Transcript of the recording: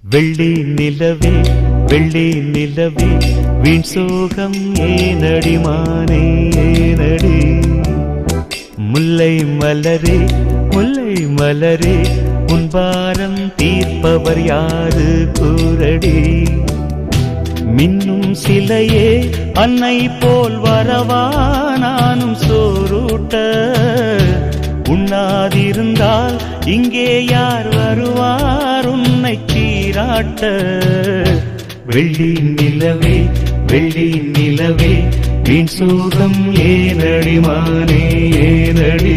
வெள்ளி நிலவே வெள்ளி நிலவே வீண் சோகம் ஏனடி மானே ஏனடி முல்லை மலரே முல்லை மலரே உன் பாரம் தீர்ப்பவர் யாரு கூரடி மின்னும் சிலையே அன்னை போல் வரவா நானும் சோறுட்ட உண்ணாதிருந்தால் இங்கே யார் வருவார் உன்னை சீராட்ட வெள்ளி நிலவே வெள்ளி நிலவே வீண் சோகம் ஏனடி மானே ஏனடி